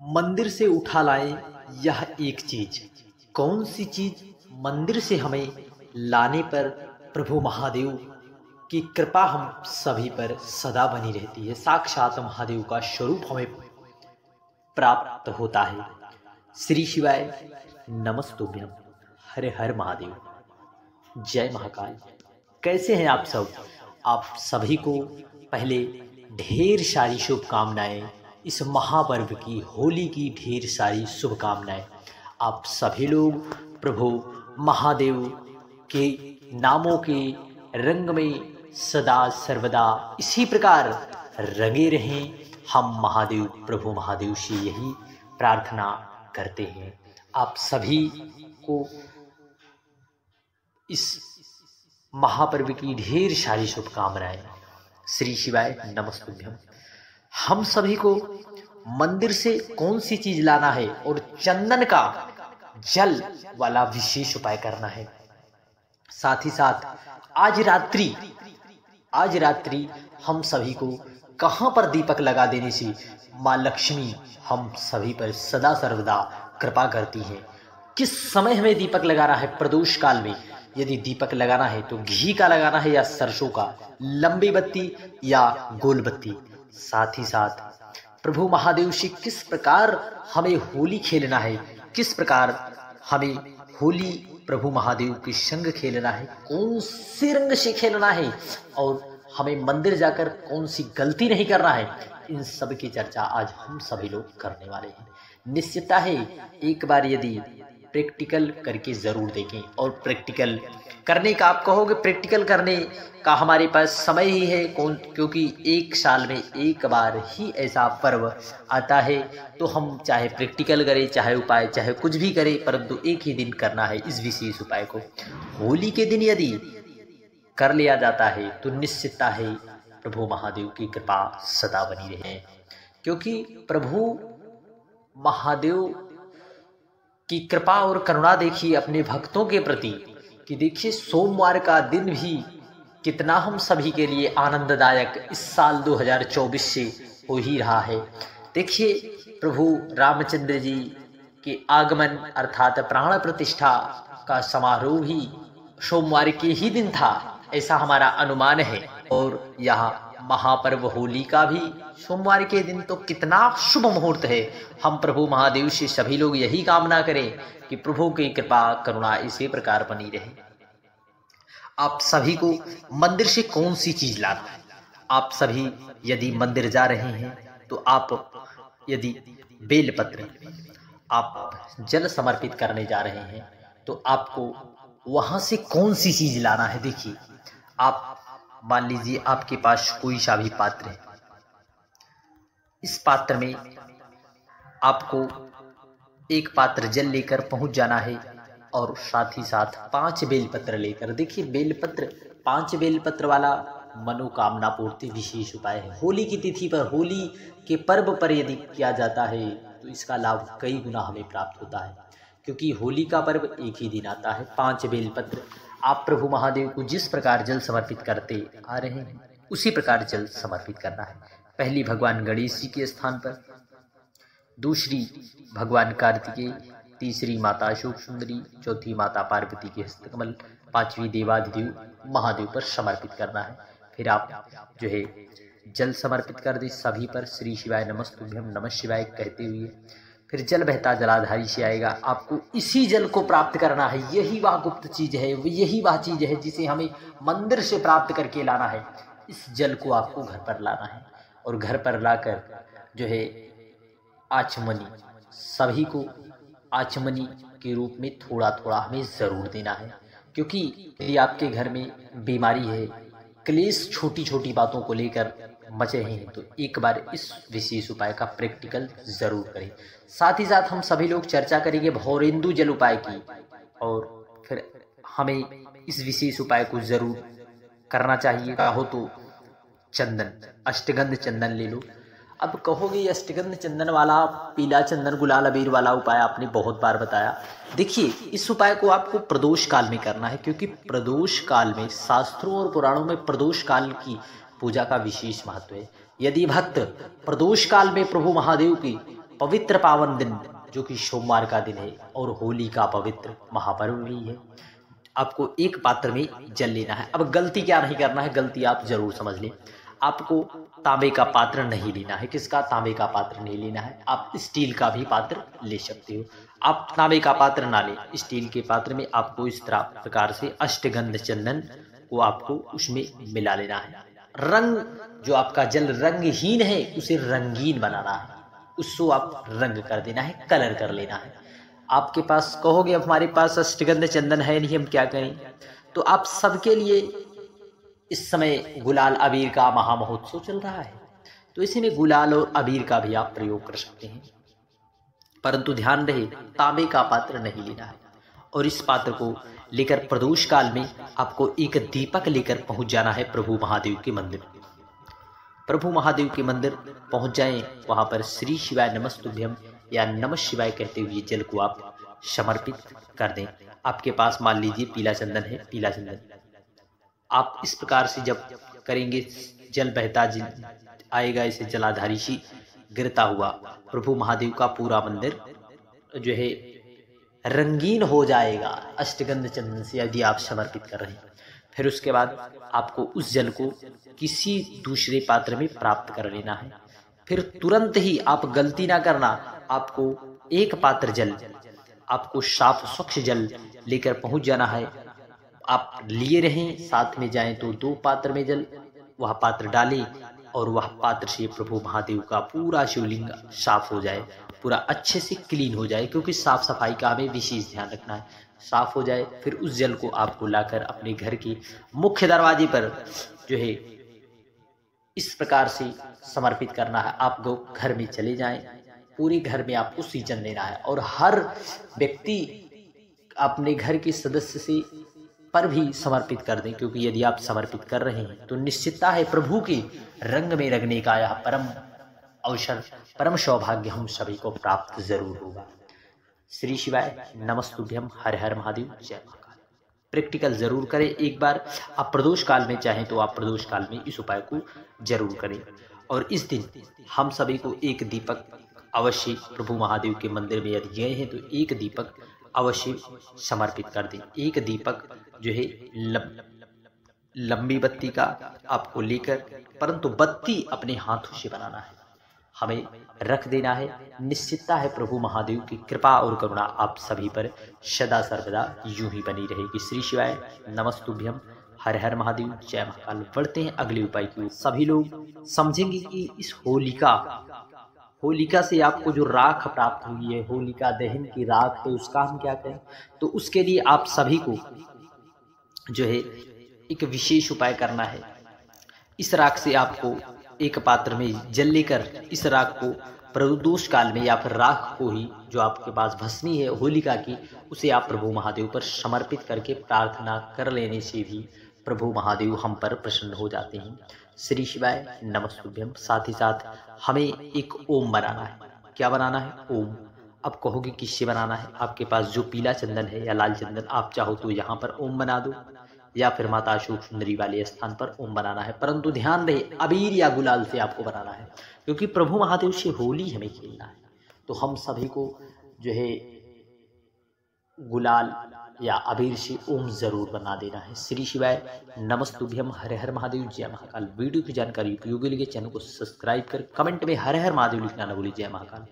मंदिर से उठा लाए यह एक चीज। कौन सी चीज मंदिर से हमें लाने पर प्रभु महादेव की कृपा हम सभी पर सदा बनी रहती है। साक्षात महादेव का स्वरूप हमें प्राप्त होता है। श्री शिवाय नमस्तुभ्यम। हरे हर महादेव। जय महाकाल। कैसे हैं आप सब? आप सभी को पहले ढेर सारी शुभकामनाएं। इस महापर्व की, होली की ढेर सारी शुभकामनाएं। आप सभी लोग प्रभु महादेव के नामों के रंग में सदा सर्वदा इसी प्रकार रंगे रहें। हम महादेव, प्रभु महादेव से यही प्रार्थना करते हैं। आप सभी को इस महापर्व की ढेर सारी शुभकामनाएं। श्री शिवाय नमस्तुभ्यम। हम सभी को मंदिर से कौन सी चीज लाना है और चंदन का जल वाला विशेष उपाय करना है। साथ ही साथ आज रात्रि हम सभी को कहां पर दीपक लगा देने से माँ लक्ष्मी हम सभी पर सदा सर्वदा कृपा करती है। किस समय हमें दीपक लगाना है? प्रदोष काल में यदि दीपक लगाना है तो घी का लगाना है या सरसों का, लंबी बत्ती या गोल बत्ती। साथ ही साथ प्रभु महादेव से किस प्रकार हमें होली खेलना है, किस प्रकार हमें होली प्रभु महादेव के संग खेलना है, कौन से रंग से खेलना है और हमें मंदिर जाकर कौन सी गलती नहीं करना है, इन सब की चर्चा आज हम सभी लोग करने वाले हैं। निश्चितता है एक बार यदि प्रैक्टिकल करके जरूर देखें। और प्रैक्टिकल करने का आप कहोगे, प्रैक्टिकल करने का हमारे पास समय ही है क्योंकि एक साल में एक बार ही ऐसा पर्व आता है। तो हम चाहे प्रैक्टिकल करें, चाहे उपाय, चाहे कुछ भी करें, परंतु एक ही दिन करना है इस विशेष उपाय को। होली के दिन यदि कर लिया जाता है तो निश्चितता है प्रभु महादेव की कृपा सदा बनी रहे। क्योंकि प्रभु महादेव की कृपा और करुणा देखिए अपने भक्तों के प्रति कि देखिए सोमवार का दिन भी कितना हम सभी के लिए आनंददायक इस साल 2024 से हो ही रहा है। देखिए प्रभु रामचंद्र जी के आगमन अर्थात प्राण प्रतिष्ठा का समारोह भी सोमवार के ही दिन था, ऐसा हमारा अनुमान है। और यहाँ महापर्व होली का भी सोमवार के दिन, तो कितना शुभ मुहूर्त है। हम प्रभु महादेव से सभी लोग यही कामना करें कि प्रभु की कृपा करुणा इसी प्रकार बनी रहे। आप सभी को मंदिर से कौन सी चीज लाना है? आप सभी यदि मंदिर जा रहे हैं तो आप यदि बेलपत्र आप जल समर्पित करने जा रहे हैं तो आपको वहां से कौन सी चीज लाना है? देखिए, आप मान लीजिए आपके पास कोई सा भी पात्र है। इस पात्र में आपको एक पात्र जल लेकर पहुंच जाना है और साथ ही साथ 5 बेलपत्र लेकर। देखिए बेलपत्र, 5 बेलपत्र वाला मनोकामना पूर्ति विशेष उपाय है। होली की तिथि पर, होली के पर्व पर यदि किया जाता है तो इसका लाभ कई गुना हमें प्राप्त होता है। क्योंकि होली का पर्व एक ही दिन आता है। 5 बेलपत्र आप प्रभु महादेव को जिस प्रकार जल समर्पित करते आ रहे हैं उसी प्रकार जल समर्पित करना है। पहली भगवान गणेश जी के स्थान पर, दूसरी भगवान कार्तिकेय, तीसरी माता शोक सुंदरी, चौथी माता पार्वती के हस्तकमल, 5वीं देवाधिदेव महादेव पर समर्पित करना है। फिर आप जो है जल समर्पित कर दे सभी पर। श्री शिवाय नमस्तुभ्यम नमः शिवाय कहते हुए फिर जल बहता जलाधारी से आएगा। आपको इसी जल को प्राप्त करना है। यही वह गुप्त चीज है, यही वह चीज है जिसे हमें मंदिर से प्राप्त करके लाना है। इस जल को आपको घर पर लाना है और घर पर लाकर जो है आचमनी, सभी को आचमनी के रूप में थोड़ा थोड़ा हमें जरूर देना है। क्योंकि यदि आपके घर में बीमारी है, क्लेश छोटी छोटी बातों को लेकर मचे हैं, तो एक बार इस विशेष उपाय का प्रैक्टिकल जरूर करें। साथ ही साथ हम सभी लोग चर्चा करेंगे भौरेंदु जल उपाय की, और फिर हमें इस विशेष उपाय को जरूर करना चाहिए। हो तो चंदन, अष्टगंध चंदन ले लो। अब कहोगे अष्टगंध चंदन वाला, पीला चंदन, गुलाल अबीर वाला उपाय आपने बहुत बार बताया। देखिए इस उपाय को आपको प्रदोष काल में करना है। क्योंकि प्रदोष काल में शास्त्रों और पुराणों में प्रदोष काल की पूजा का विशेष महत्व है। यदि भक्त प्रदोष काल में प्रभु महादेव की पवित्र पावन दिन जो कि सोमवार का दिन है और होली का पवित्र महापर्व भी है। आपको एक पात्र में जल लेना है। अब गलती क्या नहीं करना है, गलती आप जरूर समझ लें। आपको तांबे का पात्र नहीं लेना है। किसका? तांबे का पात्र नहीं लेना है। आप स्टील का भी पात्र ले सकते हो। आप तांबे का पात्र ना लें, स्टील के पात्र में आपको इस तरह प्रकार से अष्टगंध चंदन को आपको उसमें मिला लेना है। रंग जो आपका जल रंगहीन है उसे रंगीन बनाना है, उसको आप रंग कर देना है, कलर कर लेना है। आपके पास कहोगे अब हमारे पास अष्टगंध चंदन है नहीं, हम क्या करें? तो आप सबके लिए इस समय गुलाल अबीर का महामहोत्सव चल रहा है, तो इसी में गुलाल और अबीर का भी आप प्रयोग कर सकते हैं। परंतु ध्यान रहे तांबे का पात्र नहीं लेना है। और इस पात्र को लेकर प्रदोष काल में आपको एक दीपक लेकर पहुंच जाना है प्रभु महादेव के मंदिर। प्रभु महादेव के मंदिर पहुंच जाएं, वहां पर श्री शिवाय नमस्तुभ्यम या नमः शिवाय कहते हुए जल को आप समर्पित कर दें। आपके पास मान लीजिए पीला चंदन है, पीला चंदन आप इस प्रकार से जब करेंगे जल बहता आएगा, इसे जलाधारी सी गिरता हुआ प्रभु महादेव का पूरा मंदिर जो है रंगीन हो जाएगा अष्टगंध चंदन से, यदि आप समर्पित कर रहे हैं। फिर उसके बाद आपको उस जल को किसी दूसरे पात्र में प्राप्त कर लेना है। फिर तुरंत ही आप गलती ना करना, आपको एक पात्र जल, आपको साफ स्वच्छ जल लेकर पहुंच जाना है। आप लिए रहें, साथ में जाएं तो 2 पात्र में जल वह पात्र डालें और वह पात्र से प्रभु महादेव का पूरा शिवलिंग साफ हो जाए, पूरा अच्छे से क्लीन हो जाए, क्योंकि साफ सफाई का हमें विशेष ध्यान रखना है। साफ हो जाए, फिर उस जल को आपको लाकर अपने घर के मुख्य दरवाजे पर जो है इस प्रकार से समर्पित करना है। आप घर में चले जाएं, पूरे घर में आपको सींचन देना है और हर व्यक्ति अपने घर के सदस्य से पर भी समर्पित कर दें, क्योंकि यदि आप समर्पित कर रहे हैं तो निश्चितता है प्रभु के रंग में रंगने का यह परम अवसर, परम सौभाग्य हम सभी को प्राप्त जरूर होगा। श्री शिवाय नमस्तुभ्यम, हर हर महादेव, जय महाकाल। प्रैक्टिकल जरूर करें एक बार। आप प्रदोष काल में चाहें तो आप प्रदोष काल में इस उपाय को जरूर करें। और इस दिन हम सभी को एक दीपक अवश्य प्रभु महादेव के मंदिर में यदि गए हैं तो एक दीपक अवश्य समर्पित कर दें। एक दीपक जो है लंबी बत्ती का आपको लेकर, परंतु बत्ती अपने हाथों से बनाना है, हमें रख देना है। निश्चितता है प्रभु महादेव की कृपा और करुणा आप सभी पर सदा सर्वदा यूं ही बनी रहेगी। श्री शिवाय नमस्तुभ्यम, हर हर महादेव, जय महाकाल। बढ़ते हैं अगले उपाय की ओर। सभी लोग समझेंगे कि इस होलिका से आपको जो राख प्राप्त हुई है, होलिका दहन की राख, तो उसका हम क्या करें? तो उसके लिए आप सभी को जो है एक विशेष उपाय करना है। इस राख से आपको एक पात्र में जल लेकर इस राख को प्रदोष काल में या फिर राख को ही जो आपके पास भस्मी है होलिका की, उसे आप प्रभु महादेव पर समर्पित करके प्रार्थना कर लेने से भी प्रभु महादेव हम पर प्रसन्न हो जाते हैं। श्री शिवाय नमस्तुभ्यम। साथ ही साथ हमें एक ओम बनाना है। क्या बनाना है? ओम। अब कहोगे किससे बनाना है? आपके पास जो पीला चंदन है या लाल चंदन, आप चाहो तो यहाँ पर ओम बना दो या फिर माता अशोक सुंदरी वाले स्थान पर ओम बनाना है। परंतु ध्यान रहे अबीर या गुलाल से आपको बनाना है, क्योंकि प्रभु महादेव से होली हमें खेलना है। तो हम सभी को जो है गुलाल या अबीर से ओम जरूर बना देना है। श्री शिवाय नमस्तुभ्यम, हर हर महादेव, जय महाकाल। वीडियो की जानकारी उपयोगी लगे चैनल को सब्सक्राइब कर कमेंट में हर हर महादेव लिखना न भूलिए। जय महाकाल।